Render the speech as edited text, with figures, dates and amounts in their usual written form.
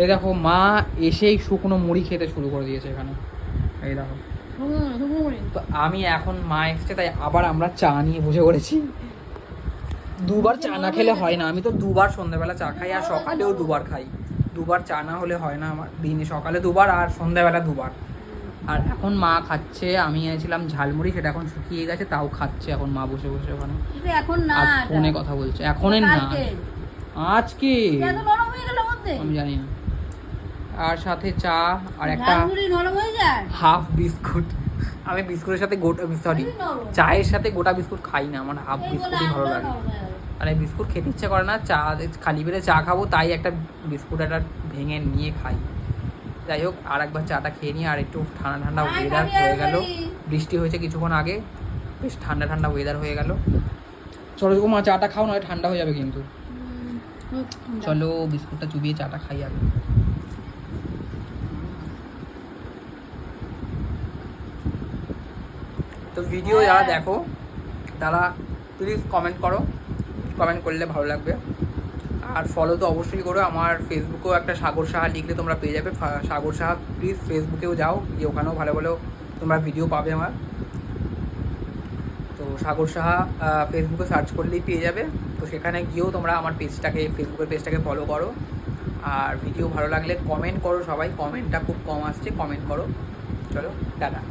এই দেখো মা এসেই শুকনো মুড়ি খেতে শুরু করে দিয়েছে এখানে। এই দেখো, তো আমি এখন মা এসছে তাই আবার আমরা চা নিয়ে বসে পড়েছি। দুবার চা না খেলে হয় না, আমি তো দুবার সন্ধ্যাবেলা চা খাই আর সকালেও দুবার খাই। দুবার চা না হলে হয় না আমার দিনে, সকালে দুবার আর সন্ধ্যাবেলা দুবার। আর এখন মা খাচ্ছে, আমি এনেছিলাম ঝালমুড়ি, সেটা এখন শুকিয়ে গেছে, তাও খাচ্ছে এখন মা বসে বসে ওখানে। এখন না, আর ফোনে কথা বলছে। এখনের না, আজকে আমি জানি না। আর সাথে চা আর একটা হাফ বিস্কুট। আমি বিস্কুটের সাথে সরি, চায়ের সাথে গোটা বিস্কুট খাই না, আমার হাফ বিস্কুটই ভালো লাগে। মানে বিস্কুট খেতে ইচ্ছে করে না, চা খালি পেটে চা খাবো তাই একটা বিস্কুট একটা ভেঙে নিয়ে খাই। যাই হোক, আর একবার চাটা খেয়ে নিই। আর একটু ঠান্ডা ঠান্ডা ওয়েদার হয়ে গেল, বৃষ্টি হয়েছে কিছুক্ষণ আগে, বেশ ঠান্ডা ঠান্ডা ওয়েদার হয়ে গেল। চলো গো মা, চাটা খাও, নয় ঠান্ডা হয়ে যাবে কিন্তু। চলো বিস্কুটটা চুবিয়ে চাটা খাই আগে। তো ভিডিও যারা দেখো তারা প্লিজ কমেন্ট করো, কমেন্ট করলে ভালো লাগবে। আর ফলো তো অবশ্যই করো, আমার ফেসবুকেও একটা সাগর সাহা লিখলে তোমরা পেয়ে যাবে। সাগর সাহা প্লিজ ফেসবুকেও যাও, গিয়ে ওখানেও ভালো ভালো তোমরা ভিডিও পাবে আমার। তো সাগর সাহা ফেসবুকে সার্চ করলেই পেয়ে যাবে। তো সেখানে গিয়েও তোমরা আমার পেজটাকে, ফেসবুকের পেজটাকে ফলো করো। আর ভিডিও ভালো লাগলে কমেন্ট করো, সবাই কমেন্টটা খুব কম আসছে, কমেন্ট করো। চলো টাটা।